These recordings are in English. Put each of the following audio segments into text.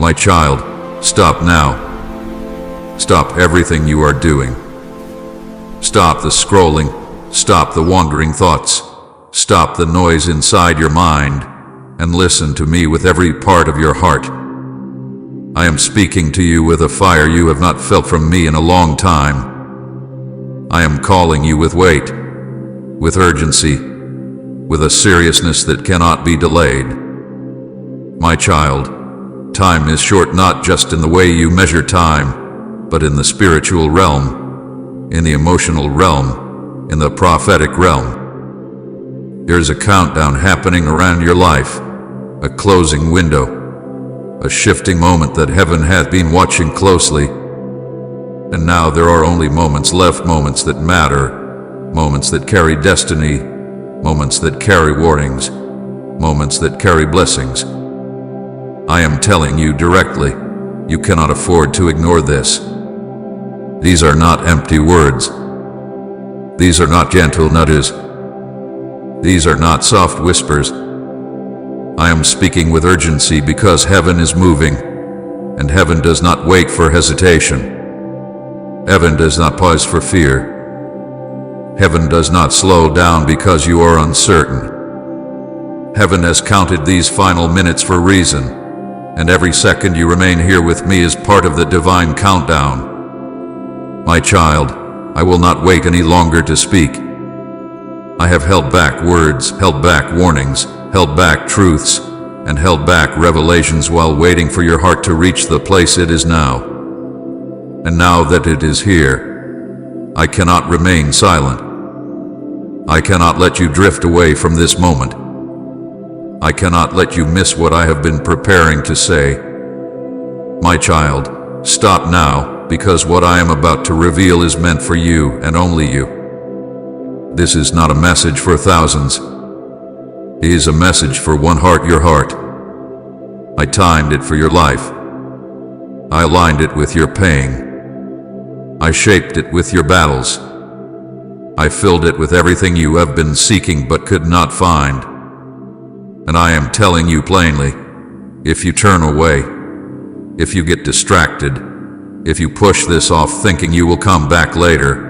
My child, stop now. Stop everything you are doing. Stop the scrolling. Stop the wandering thoughts. Stop the noise inside your mind, and listen to me with every part of your heart. I am speaking to you with a fire you have not felt from me in a long time. I am calling you with weight, with urgency, with a seriousness that cannot be delayed. My child, time is short not just in the way you measure time, but in the spiritual realm, in the emotional realm, in the prophetic realm. There's a countdown happening around your life, a closing window, a shifting moment that heaven hath been watching closely. And now there are only moments left, moments that matter, moments that carry destiny, moments that carry warnings, moments that carry blessings. I am telling you directly, you cannot afford to ignore this. These are not empty words. These are not gentle nudges. These are not soft whispers. I am speaking with urgency because heaven is moving, and heaven does not wait for hesitation. Heaven does not pause for fear. Heaven does not slow down because you are uncertain. Heaven has counted these final minutes for a reason, and every second you remain here with me is part of the divine countdown. My child, I will not wait any longer to speak. I have held back words, held back warnings, held back truths, and held back revelations while waiting for your heart to reach the place it is now. And now that it is here, I cannot remain silent. I cannot let you drift away from this moment. I cannot let you miss what I have been preparing to say. My child, stop now, because what I am about to reveal is meant for you and only you. This is not a message for thousands. It is a message for one heart, your heart. I timed it for your life. I aligned it with your pain. I shaped it with your battles. I filled it with everything you have been seeking but could not find. And I am telling you plainly, if you turn away, if you get distracted, if you push this off thinking you will come back later,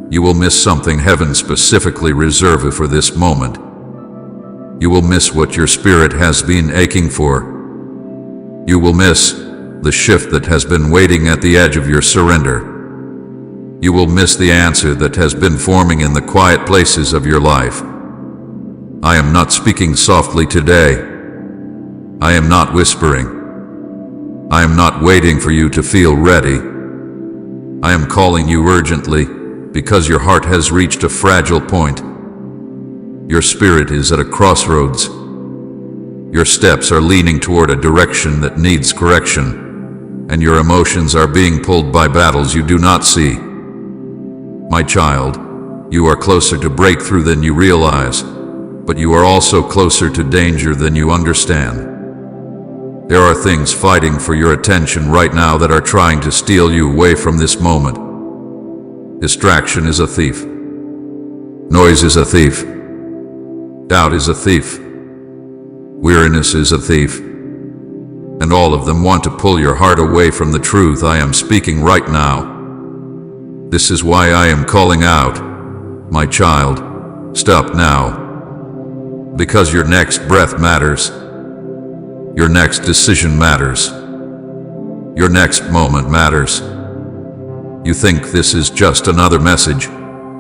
you will miss something heaven specifically reserved for this moment. You will miss what your spirit has been aching for. You will miss the shift that has been waiting at the edge of your surrender. You will miss the answer that has been forming in the quiet places of your life. I am not speaking softly today. I am not whispering. I am not waiting for you to feel ready. I am calling you urgently, because your heart has reached a fragile point. Your spirit is at a crossroads. Your steps are leaning toward a direction that needs correction, and your emotions are being pulled by battles you do not see. My child, you are closer to breakthrough than you realize, but you are also closer to danger than you understand. There are things fighting for your attention right now that are trying to steal you away from this moment. Distraction is a thief. Noise is a thief. Doubt is a thief. Weariness is a thief. And all of them want to pull your heart away from the truth I am speaking right now. This is why I am calling out, my child, stop now. Because your next breath matters. Your next decision matters. Your next moment matters. You think this is just another message,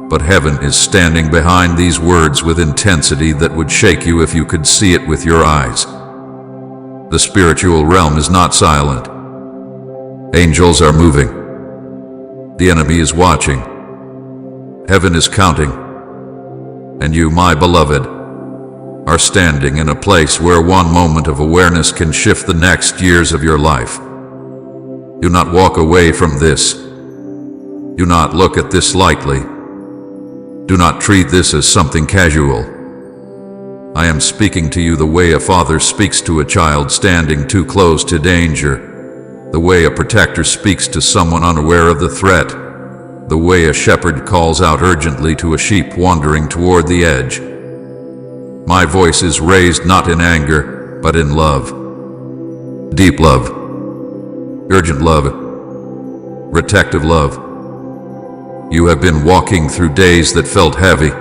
but heaven is standing behind these words with intensity that would shake you if you could see it with your eyes. The spiritual realm is not silent. Angels are moving. The enemy is watching. Heaven is counting. And you, my beloved, are standing in a place where one moment of awareness can shift the next years of your life. Do not walk away from this. Do not look at this lightly. Do not treat this as something casual. I am speaking to you the way a father speaks to a child standing too close to danger, the way a protector speaks to someone unaware of the threat, the way a shepherd calls out urgently to a sheep wandering toward the edge. My voice is raised not in anger, but in love. Deep love. urgent love, protective love. You have been walking through days that felt heavy.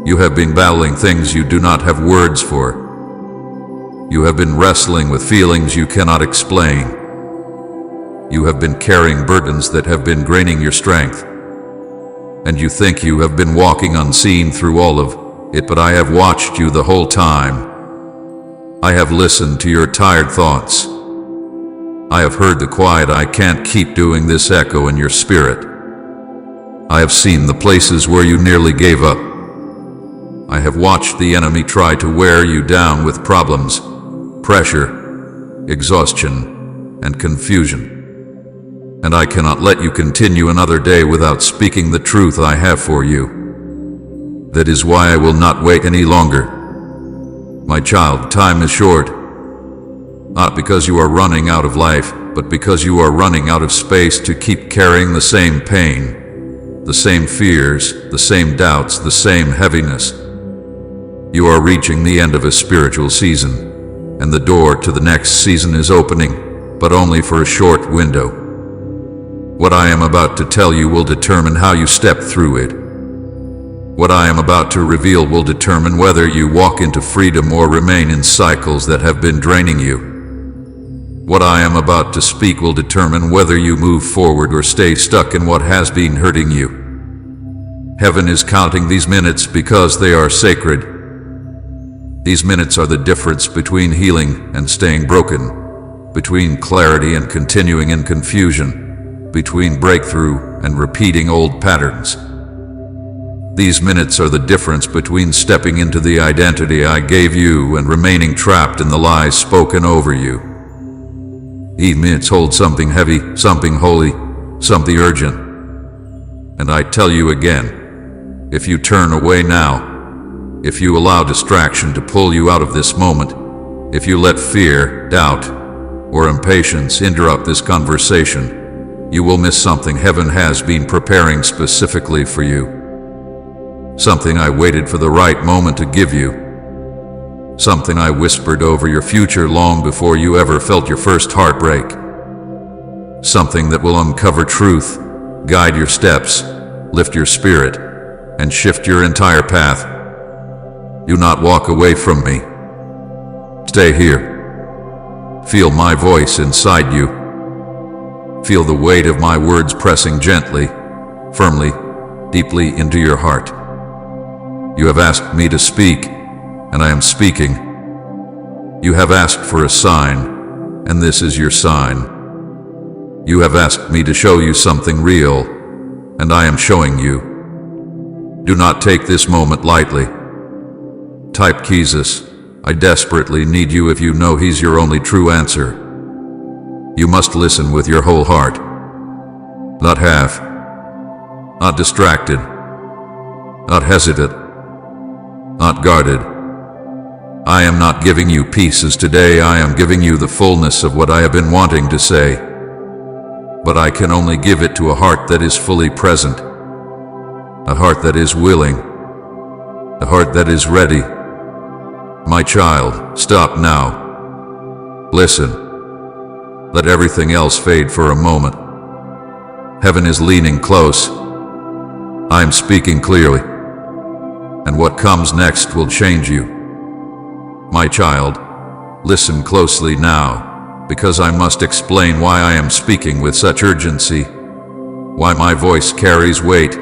You have been battling things you do not have words for. You have been wrestling with feelings you cannot explain. You have been carrying burdens that have been draining your strength. And you think you have been walking unseen through all of it, but I have watched you the whole time. I have listened to your tired thoughts. I have heard the quiet "I can't keep doing this" echo in your spirit. I have seen the places where you nearly gave up. I have watched the enemy try to wear you down with problems, pressure, exhaustion, and confusion. And I cannot let you continue another day without speaking the truth I have for you. That is why I will not wait any longer. My child, time is short. Not because you are running out of life, but because you are running out of space to keep carrying the same pain, the same fears, the same doubts, the same heaviness. You are reaching the end of a spiritual season, and the door to the next season is opening, but only for a short window. What I am about to tell you will determine how you step through it. What I am about to reveal will determine whether you walk into freedom or remain in cycles that have been draining you. What I am about to speak will determine whether you move forward or stay stuck in what has been hurting you. Heaven is counting these minutes because they are sacred. These minutes are the difference between healing and staying broken, between clarity and continuing in confusion, between breakthrough and repeating old patterns. These minutes are the difference between stepping into the identity I gave you and remaining trapped in the lies spoken over you. These minutes hold something heavy, something holy, something urgent. And I tell you again, if you turn away now, if you allow distraction to pull you out of this moment, if you let fear, doubt, or impatience interrupt this conversation, you will miss something heaven has been preparing specifically for you. Something I waited for the right moment to give you. Something I whispered over your future long before you ever felt your first heartbreak. Something that will uncover truth, guide your steps, lift your spirit, and shift your entire path. Do not walk away from me. Stay here. Feel my voice inside you. Feel the weight of my words pressing gently, firmly, deeply into your heart. You have asked me to speak, and I am speaking. You have asked for a sign, and this is your sign. You have asked me to show you something real, and I am showing you. Do not take this moment lightly. Type Jesus, I desperately need you if you know He's your only true answer. You must listen with your whole heart. Not half. Not distracted. Not hesitant. Not guarded. I am not giving you pieces today, I am giving you the fullness of what I have been wanting to say. But I can only give it to a heart that is fully present, a heart that is willing, a heart that is ready. My child, stop now. Listen. Let everything else fade for a moment. Heaven is leaning close. I am speaking clearly. And what comes next will change you. My child, listen closely now, because I must explain why I am speaking with such urgency, why my voice carries weight,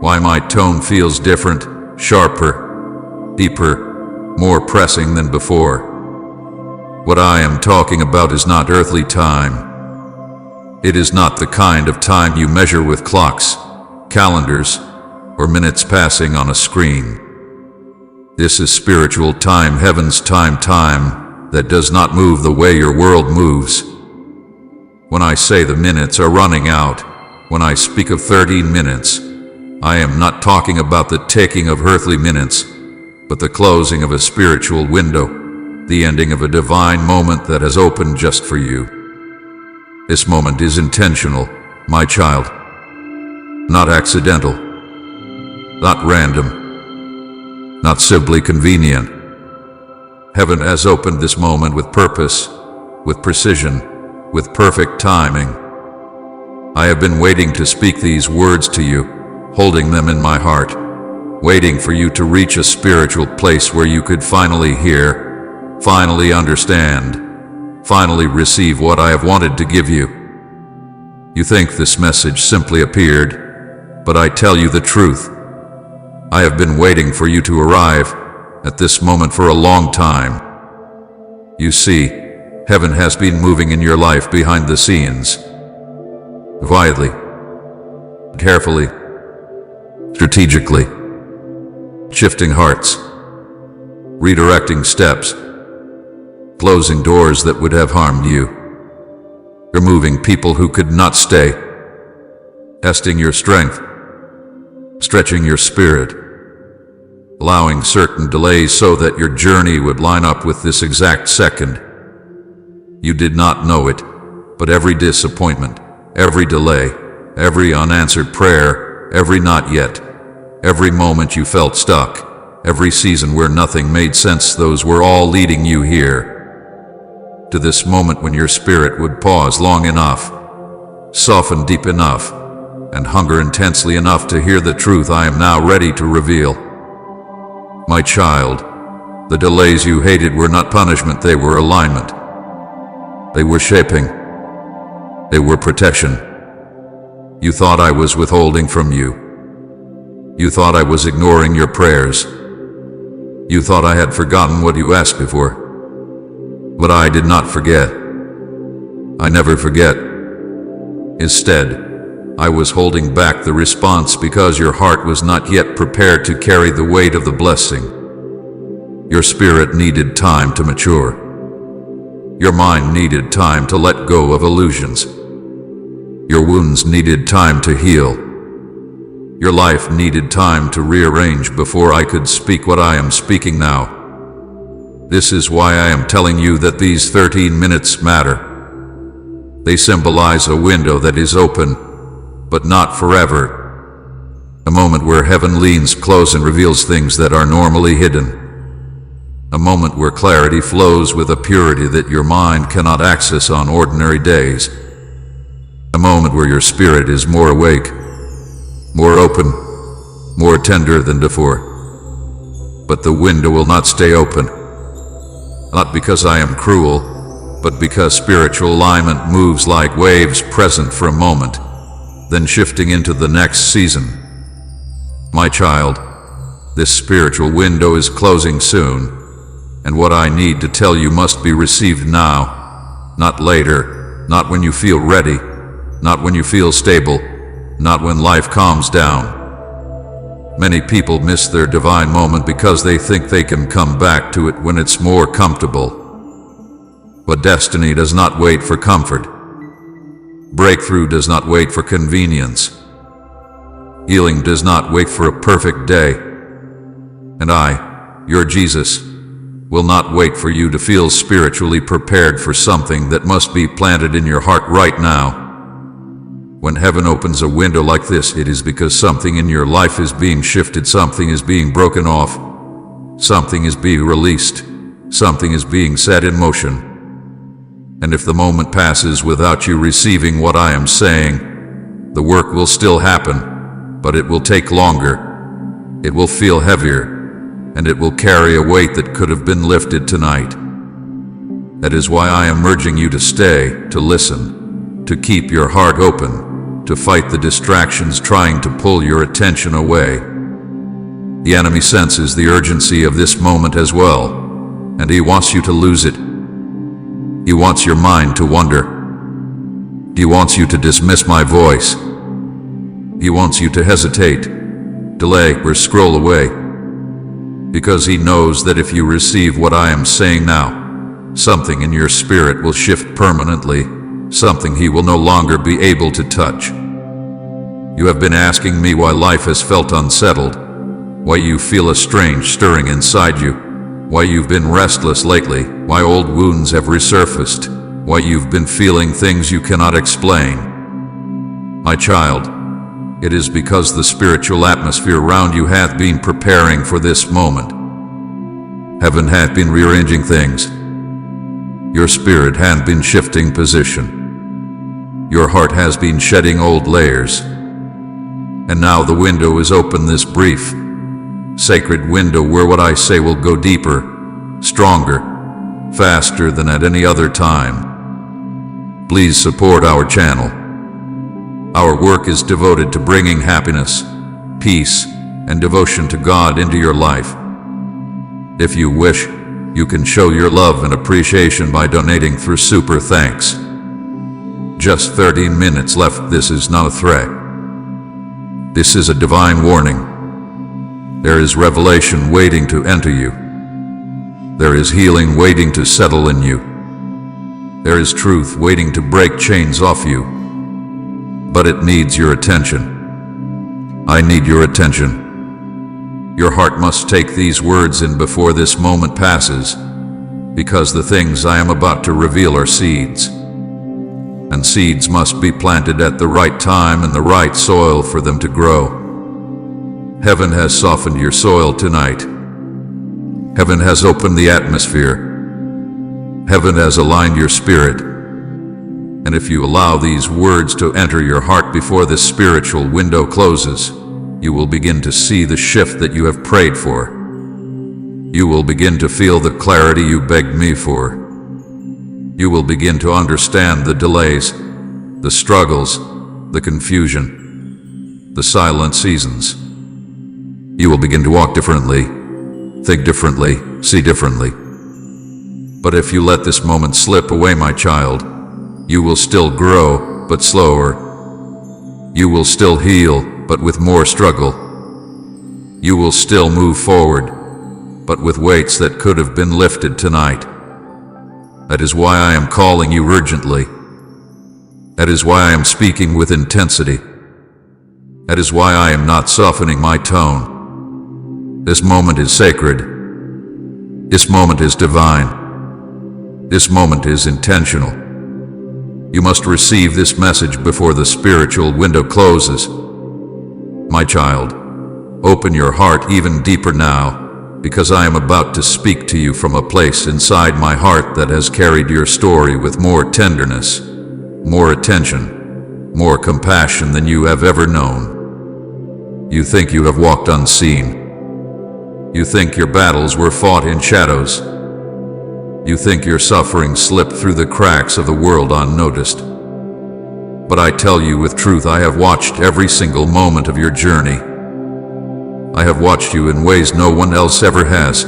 why my tone feels different, sharper, deeper, more pressing than before. What I am talking about is not earthly time. It is not the kind of time you measure with clocks, calendars, or minutes passing on a screen. This is spiritual time, heaven's time that does not move the way your world moves. When I say the minutes are running out, when I speak of 13 minutes, I am not talking about the taking of earthly minutes, but the closing of a spiritual window, the ending of a divine moment that has opened just for you. This moment is intentional, my child, not accidental. Not random, not simply convenient. Heaven has opened this moment with purpose, with precision, with perfect timing. I have been waiting to speak these words to you, holding them in my heart, waiting for you to reach a spiritual place where you could finally hear, finally understand, finally receive what I have wanted to give you. You think this message simply appeared, but I tell you the truth. I have been waiting for you to arrive at this moment for a long time. You see, heaven has been moving in your life behind the scenes, quietly, carefully, strategically, shifting hearts, redirecting steps, closing doors that would have harmed you, removing people who could not stay, testing your strength, stretching your spirit, allowing certain delays so that your journey would line up with this exact second. You did not know it, but every disappointment, every delay, every unanswered prayer, every not yet, every moment you felt stuck, every season where nothing made sense, those were all leading you here, to this moment when your spirit would pause long enough, soften deep enough, and hunger intensely enough to hear the truth I am now ready to reveal. My child, the delays you hated were not punishment, they were alignment. They were shaping. They were protection. You thought I was withholding from you. You thought I was ignoring your prayers. You thought I had forgotten what you asked before. But I did not forget. I never forget. Instead, I was holding back the response because your heart was not yet prepared to carry the weight of the blessing. Your spirit needed time to mature. Your mind needed time to let go of illusions. Your wounds needed time to heal. Your life needed time to rearrange before I could speak what I am speaking now. This is why I am telling you that these 13 minutes matter. They symbolize a window that is open, but not forever. A moment where heaven leans close and reveals things that are normally hidden. A moment where clarity flows with a purity that your mind cannot access on ordinary days. A moment where your spirit is more awake, more open, more tender than before. But the window will not stay open. Not because I am cruel, but because spiritual alignment moves like waves, present for a moment, then shifting into the next season. My child, this spiritual window is closing soon, and what I need to tell you must be received now, not later, not when you feel ready, not when you feel stable, not when life calms down. Many people miss their divine moment because they think they can come back to it when it's more comfortable. But destiny does not wait for comfort. Breakthrough does not wait for convenience. Healing does not wait for a perfect day. And I, your Jesus, will not wait for you to feel spiritually prepared for something that must be planted in your heart right now. When heaven opens a window like this, it is because something in your life is being shifted, something is being broken off, something is being released, something is being set in motion. And if the moment passes without you receiving what I am saying, the work will still happen, but it will take longer, it will feel heavier, and it will carry a weight that could have been lifted tonight. That is why I am urging you to stay, to listen, to keep your heart open, to fight the distractions trying to pull your attention away. The enemy senses the urgency of this moment as well, and he wants you to lose it. He wants your mind to wander. He wants you to dismiss my voice. He wants you to hesitate, delay, or scroll away, because he knows that if you receive what I am saying now, something in your spirit will shift permanently, something he will no longer be able to touch. You have been asking me why life has felt unsettled, why you feel a strange stirring inside you, why you've been restless lately, why old wounds have resurfaced, why you've been feeling things you cannot explain. My child, it is because the spiritual atmosphere around you hath been preparing for this moment. Heaven hath been rearranging things. Your spirit hath been shifting position. Your heart has been shedding old layers. And now the window is open, this brief, sacred window where what I say will go deeper, stronger, faster than at any other time. Please support our channel. Our work is devoted to bringing happiness, peace, and devotion to God into your life. If you wish, you can show your love and appreciation by donating through Super Thanks. Just 13 minutes left. This is not a threat. This is a divine warning. There is revelation waiting to enter you. There is healing waiting to settle in you. There is truth waiting to break chains off you. But it needs your attention. I need your attention. Your heart must take these words in before this moment passes, because the things I am about to reveal are seeds. And seeds must be planted at the right time in the right soil for them to grow. Heaven has softened your soil tonight. Heaven has opened the atmosphere. Heaven has aligned your spirit. And if you allow these words to enter your heart before this spiritual window closes, you will begin to see the shift that you have prayed for. You will begin to feel the clarity you begged me for. You will begin to understand the delays, the struggles, the confusion, the silent seasons. You will begin to walk differently, think differently, see differently. But if you let this moment slip away, my child, you will still grow, but slower. You will still heal, but with more struggle. You will still move forward, but with weights that could have been lifted tonight. That is why I am calling you urgently. That is why I am speaking with intensity. That is why I am not softening my tone. This moment is sacred. This moment is divine. This moment is intentional. You must receive this message before the spiritual window closes. My child, open your heart even deeper now, because I am about to speak to you from a place inside my heart that has carried your story with more tenderness, more attention, more compassion than you have ever known. You think you have walked unseen. You think your battles were fought in shadows. You think your suffering slipped through the cracks of the world unnoticed. But I tell you with truth, I have watched every single moment of your journey. I have watched you in ways no one else ever has.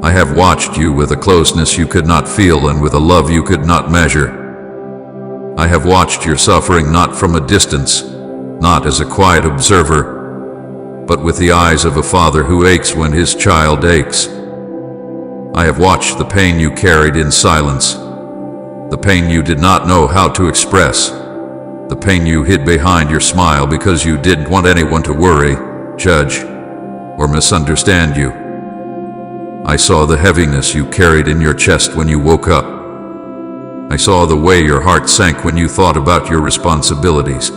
I have watched you with a closeness you could not feel and with a love you could not measure. I have watched your suffering not from a distance, not as a quiet observer, but with the eyes of a father who aches when his child aches. I have watched the pain you carried in silence, the pain you did not know how to express, the pain you hid behind your smile because you didn't want anyone to worry, judge, or misunderstand you. I saw the heaviness you carried in your chest when you woke up. I saw the way your heart sank when you thought about your responsibilities.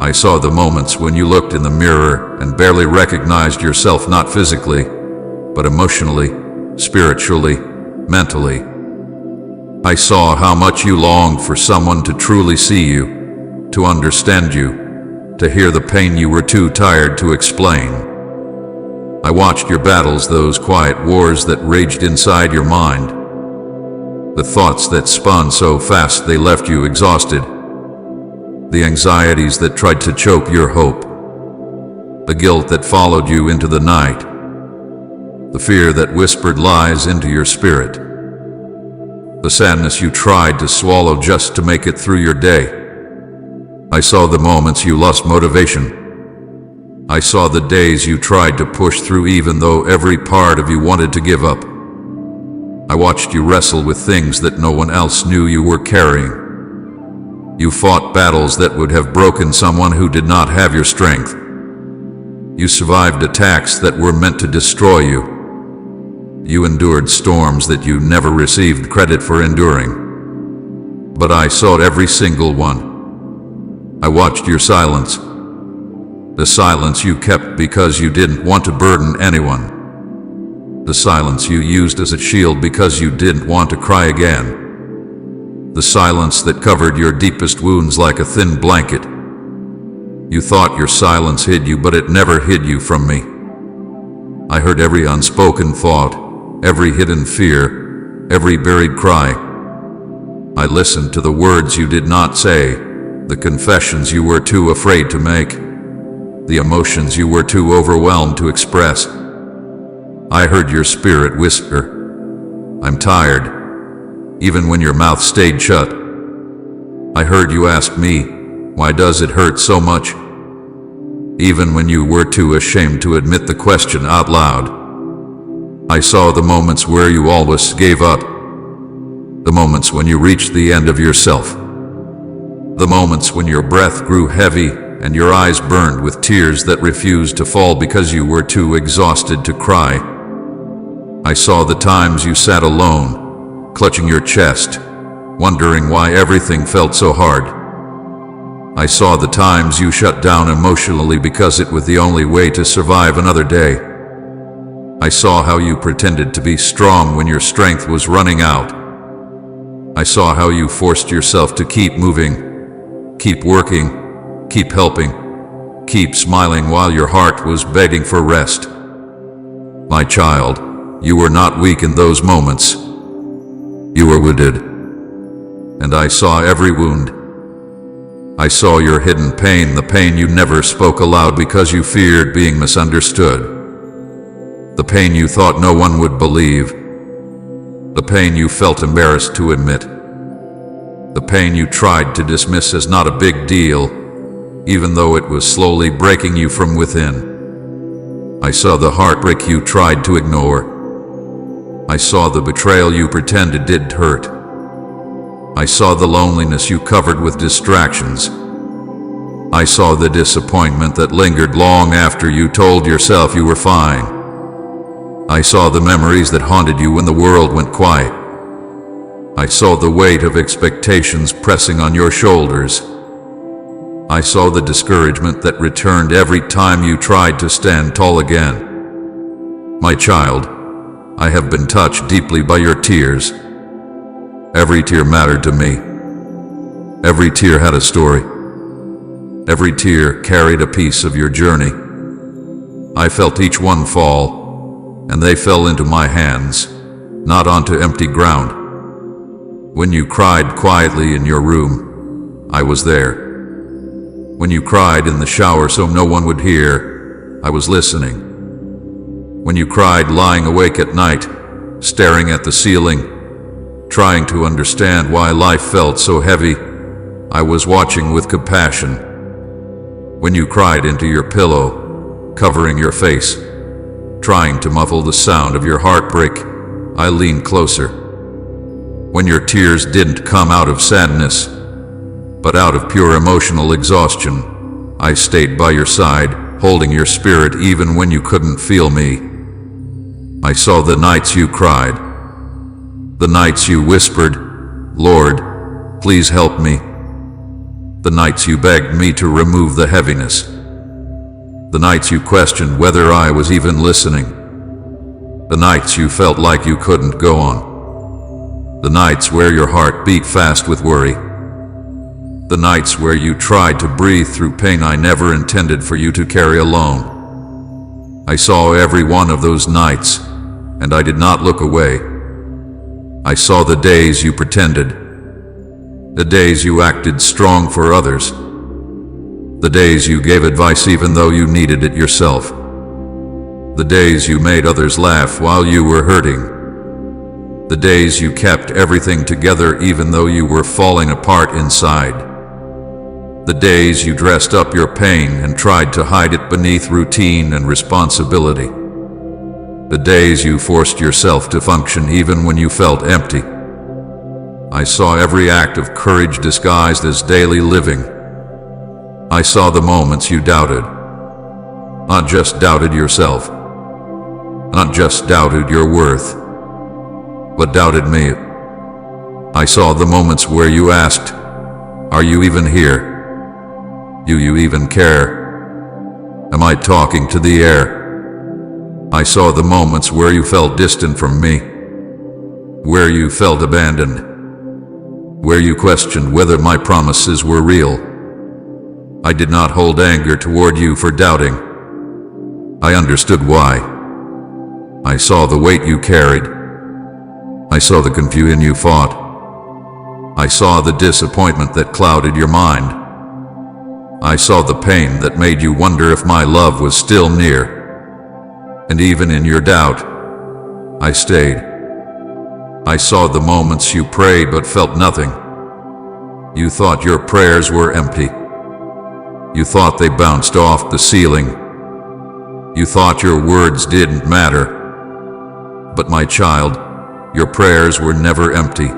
I saw the moments when you looked in the mirror and barely recognized yourself, not physically, but emotionally, spiritually, mentally. I saw how much you longed for someone to truly see you, to understand you, to hear the pain you were too tired to explain. I watched your battles, those quiet wars that raged inside your mind. The thoughts that spun so fast they left you exhausted. The anxieties that tried to choke your hope. The guilt that followed you into the night. The fear that whispered lies into your spirit. The sadness you tried to swallow just to make it through your day. I saw the moments you lost motivation. I saw the days you tried to push through even though every part of you wanted to give up. I watched you wrestle with things that no one else knew you were carrying. You fought battles that would have broken someone who did not have your strength. You survived attacks that were meant to destroy you. You endured storms that you never received credit for enduring. But I saw every single one. I watched your silence. The silence you kept because you didn't want to burden anyone. The silence you used as a shield because you didn't want to cry again. the silence that covered your deepest wounds like a thin blanket. You thought your silence hid you, but it never hid you from me. I heard every unspoken thought, every hidden fear, every buried cry. I listened to the words you did not say, the confessions you were too afraid to make, the emotions you were too overwhelmed to express. I heard your spirit whisper, "I'm tired," even when your mouth stayed shut. I heard you ask me, "Why does it hurt so much?" even when you were too ashamed to admit the question out loud. I saw the moments where you always gave up, the moments when you reached the end of yourself, the moments when your breath grew heavy and your eyes burned with tears that refused to fall because you were too exhausted to cry. I saw the times you sat alone, clutching your chest, wondering why everything felt so hard. I saw the times you shut down emotionally because it was the only way to survive another day. I saw how you pretended to be strong when your strength was running out. I saw how you forced yourself to keep moving, keep working, keep helping, keep smiling while your heart was begging for rest. My child, you were not weak in those moments. You were wounded. And I saw every wound. I saw your hidden pain, the pain you never spoke aloud because you feared being misunderstood. The pain you thought no one would believe. The pain you felt embarrassed to admit. The pain you tried to dismiss as not a big deal, even though it was slowly breaking you from within. I saw the heartbreak you tried to ignore. I saw the betrayal you pretended didn't hurt. I saw the loneliness you covered with distractions. I saw the disappointment that lingered long after you told yourself you were fine. I saw the memories that haunted you when the world went quiet. I saw the weight of expectations pressing on your shoulders. I saw the discouragement that returned every time you tried to stand tall again. My child, I have been touched deeply by your tears. Every tear mattered to me. Every tear had a story. Every tear carried a piece of your journey. I felt each one fall, and they fell into my hands, not onto empty ground. When you cried quietly in your room, I was there. When you cried in the shower so no one would hear, I was listening. When you cried lying awake at night, staring at the ceiling, trying to understand why life felt so heavy, I was watching with compassion. When you cried into your pillow, covering your face, trying to muffle the sound of your heartbreak, I leaned closer. When your tears didn't come out of sadness, but out of pure emotional exhaustion, I stayed by your side, holding your spirit even when you couldn't feel me. I saw the nights you cried, the nights you whispered, "Lord, please help me." The nights you begged me to remove the heaviness. The nights you questioned whether I was even listening. The nights you felt like you couldn't go on. The nights where your heart beat fast with worry. The nights where you tried to breathe through pain I never intended for you to carry alone. I saw every one of those nights, and I did not look away. I saw the days you pretended, the days you acted strong for others, the days you gave advice even though you needed it yourself, the days you made others laugh while you were hurting, the days you kept everything together even though you were falling apart inside, the days you dressed up your pain and tried to hide it beneath routine and responsibility. The days you forced yourself to function even when you felt empty. I saw every act of courage disguised as daily living. I saw the moments you doubted. Not just doubted yourself. Not just doubted your worth. But doubted me. I saw the moments where you asked, "Are you even here? Do you even care? Am I talking to the air?" I saw the moments where you felt distant from me, where you felt abandoned, where you questioned whether my promises were real. I did not hold anger toward you for doubting. I understood why. I saw the weight you carried. I saw the confusion you fought. I saw the disappointment that clouded your mind. I saw the pain that made you wonder if my love was still near. And even in your doubt, I stayed. I saw the moments you prayed but felt nothing. You thought your prayers were empty. You thought they bounced off the ceiling. You thought your words didn't matter. But my child, your prayers were never empty.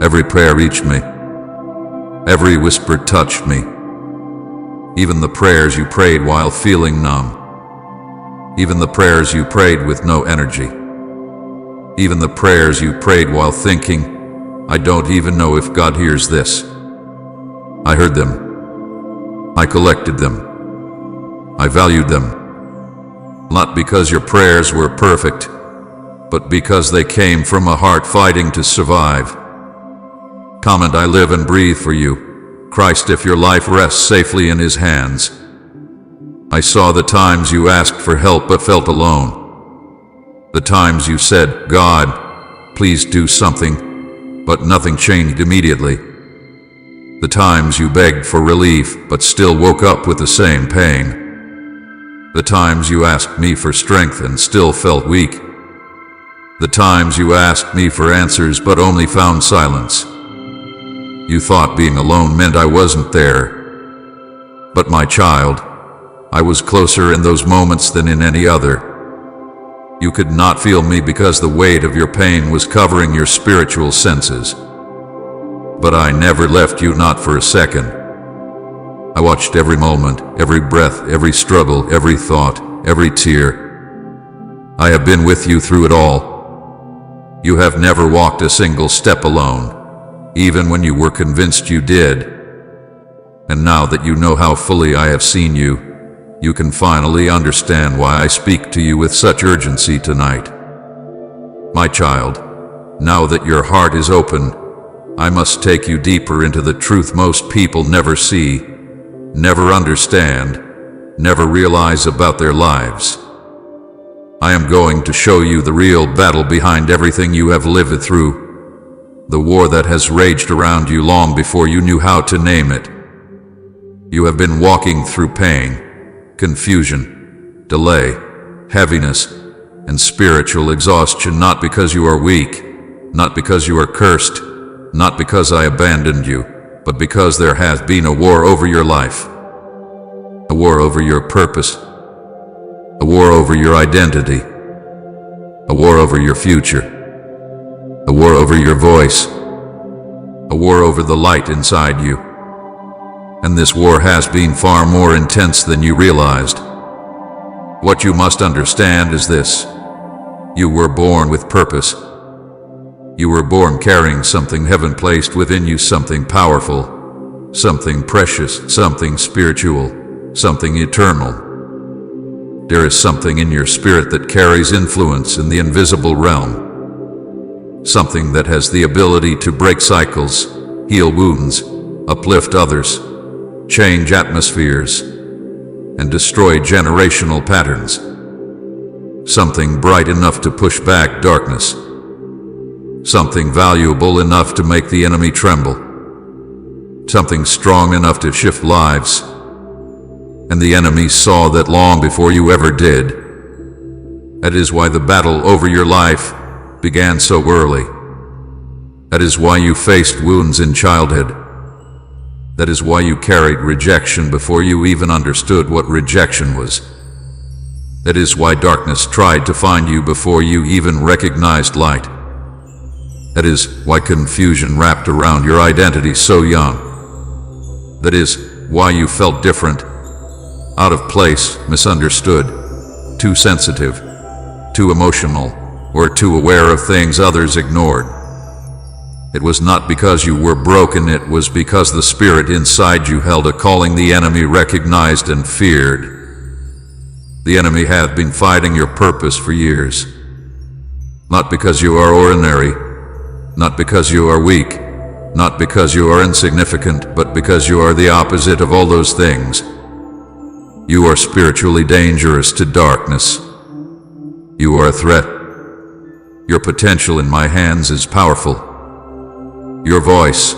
Every prayer reached me. Every whisper touched me. Even the prayers you prayed while feeling numb. Even the prayers you prayed with no energy. Even the prayers you prayed while thinking, I don't even know if God hears this. I heard them. I collected them. I valued them. Not because your prayers were perfect, but because they came from a heart fighting to survive. Comment, I live and breathe for you, Christ, if your life rests safely in His hands. I saw the times you asked for help but felt alone. The times you said, God, please do something, but nothing changed immediately. The times you begged for relief but still woke up with the same pain. The times you asked me for strength and still felt weak. The times you asked me for answers but only found silence. You thought being alone meant I wasn't there. But my child, I was closer in those moments than in any other. You could not feel me because the weight of your pain was covering your spiritual senses. But I never left you, not for a second. I watched every moment, every breath, every struggle, every thought, every tear. I have been with you through it all. You have never walked a single step alone, even when you were convinced you did. And now that you know how fully I have seen you, you can finally understand why I speak to you with such urgency tonight. My child, now that your heart is open, I must take you deeper into the truth most people never see, never understand, never realize about their lives. I am going to show you the real battle behind everything you have lived through. The war that has raged around you long before you knew how to name it. You have been walking through pain, confusion, delay, heaviness, and spiritual exhaustion, not because you are weak, not because you are cursed, not because I abandoned you, but because there has been a war over your life. A war over your purpose. A war over your identity. A war over your future. A war over your voice. A war over the light inside you. And this war has been far more intense than you realized. What you must understand is this. You were born with purpose. You were born carrying something heaven placed within you, something powerful, something precious, something spiritual, something eternal. There is something in your spirit that carries influence in the invisible realm. Something that has the ability to break cycles, heal wounds, uplift others, change atmospheres, and destroy generational patterns. Something bright enough to push back darkness. Something valuable enough to make the enemy tremble. Something strong enough to shift lives. And the enemy saw that long before you ever did. That is why the battle over your life began so early. That is why you faced wounds in childhood. That is why you carried rejection before you even understood what rejection was. That is why darkness tried to find you before you even recognized light. That is why confusion wrapped around your identity so young. That is why you felt different, out of place, misunderstood, too sensitive, too emotional, or too aware of things others ignored. It was not because you were broken, it was because the spirit inside you held a calling the enemy recognized and feared. The enemy had been fighting your purpose for years. Not because you are ordinary, not because you are weak, not because you are insignificant, but because you are the opposite of all those things. You are spiritually dangerous to darkness. You are a threat. Your potential in my hands is powerful. Your voice,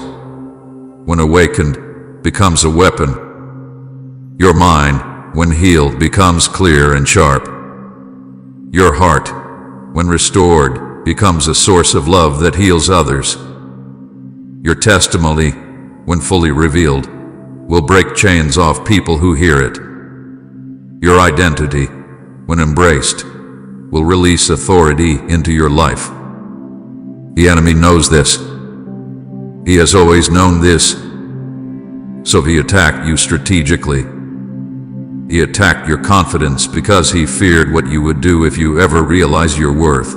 when awakened, becomes a weapon. Your mind, when healed, becomes clear and sharp. Your heart, when restored, becomes a source of love that heals others. Your testimony, when fully revealed, will break chains off people who hear it. Your identity, when embraced, will release authority into your life. The enemy knows this. He has always known this. So he attacked you strategically. He attacked your confidence because he feared what you would do if you ever realized your worth.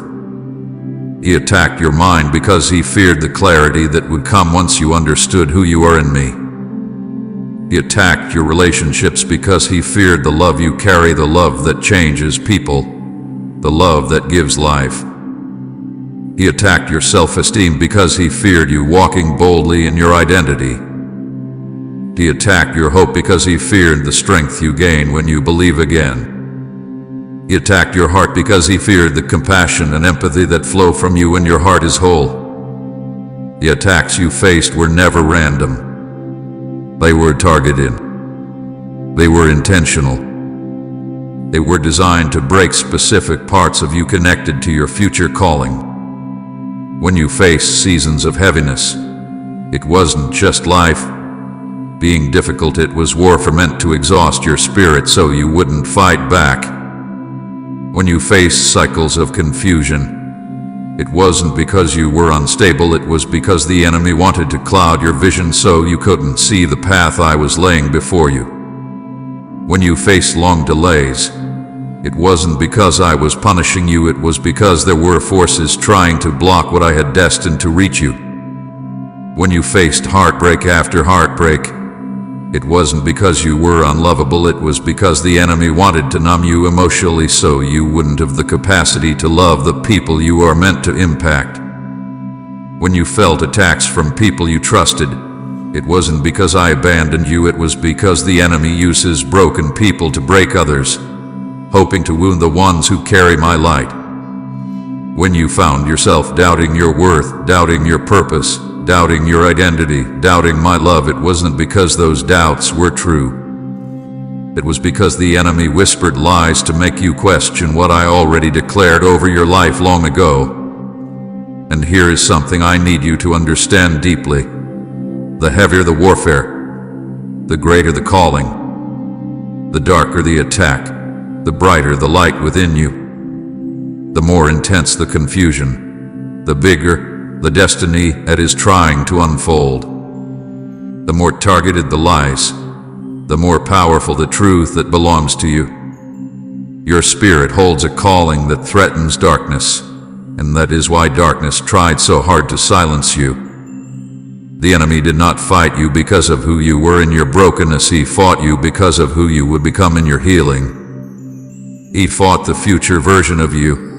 He attacked your mind because he feared the clarity that would come once you understood who you are in me. He attacked your relationships because he feared the love you carry, the love that changes people, the love that gives life. He attacked your self-esteem because he feared you walking boldly in your identity. He attacked your hope because he feared the strength you gain when you believe again. He attacked your heart because he feared the compassion and empathy that flow from you when your heart is whole. The attacks you faced were never random. They were targeted. They were intentional. They were designed to break specific parts of you connected to your future calling. When you faced seasons of heaviness, it wasn't just life being difficult, it was warfare meant to exhaust your spirit so you wouldn't fight back. When you faced cycles of confusion, it wasn't because you were unstable, it was because the enemy wanted to cloud your vision so you couldn't see the path I was laying before you. When you faced long delays, it wasn't because I was punishing you, it was because there were forces trying to block what I had destined to reach you. When you faced heartbreak after heartbreak, it wasn't because you were unlovable, it was because the enemy wanted to numb you emotionally so you wouldn't have the capacity to love the people you are meant to impact. When you felt attacks from people you trusted, it wasn't because I abandoned you, it was because the enemy uses broken people to break others, hoping to wound the ones who carry my light. When you found yourself doubting your worth, doubting your purpose, doubting your identity, doubting my love, it wasn't because those doubts were true. It was because the enemy whispered lies to make you question what I already declared over your life long ago. And here is something I need you to understand deeply. The heavier the warfare, the greater the calling. The darker the attack, the brighter the light within you. The more intense the confusion, the bigger the destiny that is trying to unfold. The more targeted the lies, the more powerful the truth that belongs to you. Your spirit holds a calling that threatens darkness, and that is why darkness tried so hard to silence you. The enemy did not fight you because of who you were in your brokenness, he fought you because of who you would become in your healing. He fought the future version of you,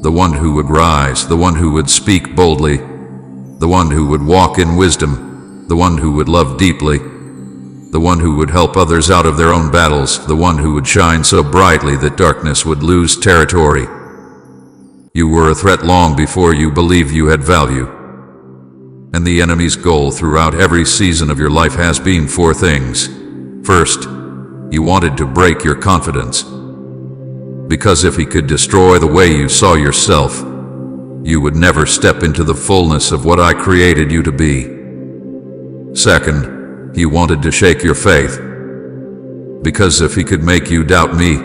the one who would rise, the one who would speak boldly, the one who would walk in wisdom, the one who would love deeply, the one who would help others out of their own battles, the one who would shine so brightly that darkness would lose territory. You were a threat long before you believed you had value. And the enemy's goal throughout every season of your life has been four things. First, he wanted to break your confidence. Because if he could destroy the way you saw yourself, you would never step into the fullness of what I created you to be. Second, he wanted to shake your faith. Because if he could make you doubt me,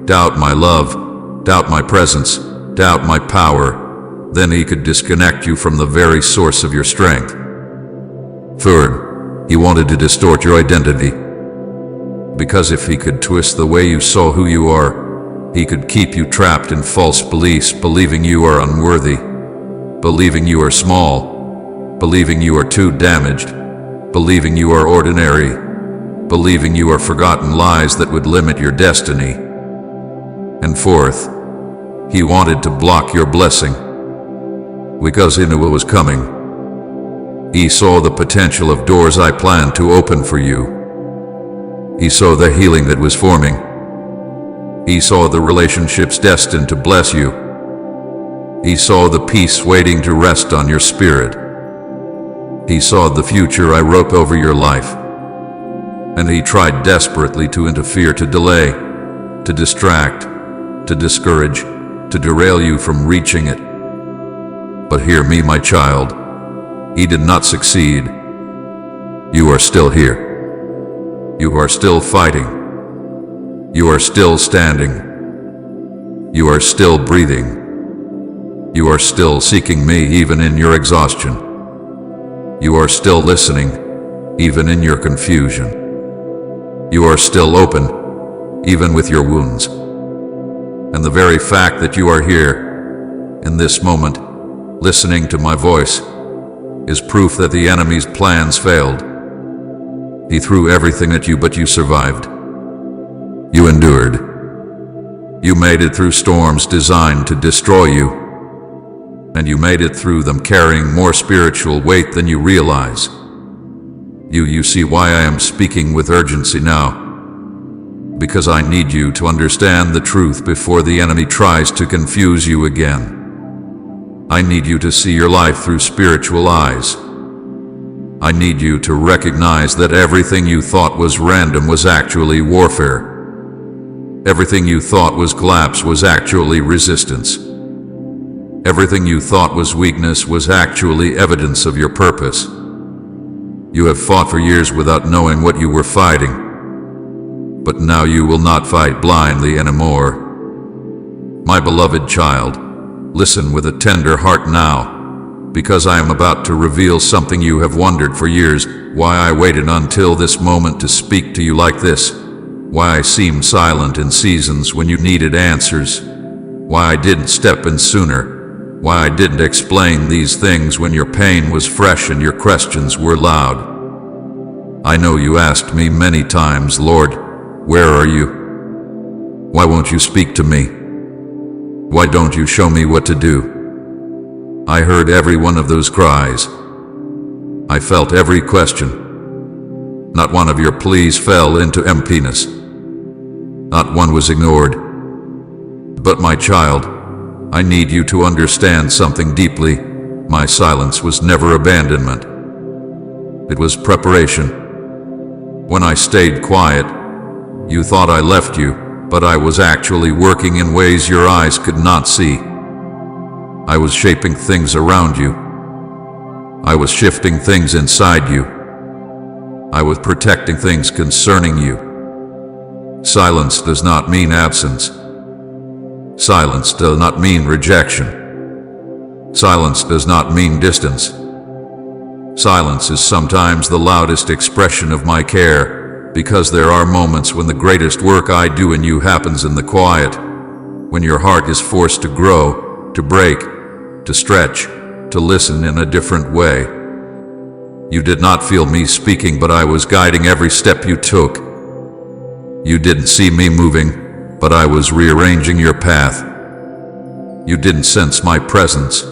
doubt my love, doubt my presence, doubt my power, then he could disconnect you from the very source of your strength. Third, he wanted to distort your identity. Because if he could twist the way you saw who you are, he could keep you trapped in false beliefs, believing you are unworthy, believing you are small, believing you are too damaged, believing you are ordinary, believing you are forgotten, lies that would limit your destiny. And fourth, he wanted to block your blessing. Because he knew what was coming. He saw the potential of doors I planned to open for you. He saw the healing that was forming. He saw the relationships destined to bless you. He saw the peace waiting to rest on your spirit. He saw the future I wrote over your life. And he tried desperately to interfere, to delay, to distract, to discourage, to derail you from reaching it. But hear me, my child. He did not succeed. You are still here. You are still fighting. You are still standing. You are still breathing. You are still seeking me even in your exhaustion. You are still listening even in your confusion. You are still open even with your wounds. And the very fact that you are here in this moment, listening to my voice, is proof that the enemy's plans failed. He threw everything at you, but you survived. You endured. You made it through storms designed to destroy you. And you made it through them carrying more spiritual weight than you realize. You see why I am speaking with urgency now. Because I need you to understand the truth before the enemy tries to confuse you again. I need you to see your life through spiritual eyes. I need you to recognize that everything you thought was random was actually warfare. Everything you thought was collapse was actually resistance. Everything you thought was weakness was actually evidence of your purpose. You have fought for years without knowing what you were fighting. But now you will not fight blindly anymore. My beloved child, listen with a tender heart now, because I am about to reveal something you have wondered for years, why I waited until this moment to speak to you like this, why I seemed silent in seasons when you needed answers, why I didn't step in sooner, why I didn't explain these things when your pain was fresh and your questions were loud. I know you asked me many times, Lord, where are you? Why won't you speak to me? Why don't you show me what to do? I heard every one of those cries. I felt every question. Not one of your pleas fell into emptiness. Not one was ignored. But my child, I need you to understand something deeply. My silence was never abandonment. It was preparation. When I stayed quiet, you thought I left you, but I was actually working in ways your eyes could not see. I was shaping things around you. I was shifting things inside you. I was protecting things concerning you. Silence does not mean absence. Silence does not mean rejection. Silence does not mean distance. Silence is sometimes the loudest expression of my care, because there are moments when the greatest work I do in you happens in the quiet, when your heart is forced to grow, to break, to stretch, to listen in a different way. You did not feel me speaking, but I was guiding every step you took. You didn't see me moving, but I was rearranging your path. You didn't sense my presence,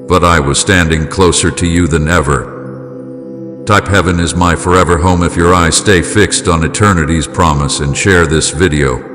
but I was standing closer to you than ever. Type heaven is my forever home if your eyes stay fixed on eternity's promise and share this video.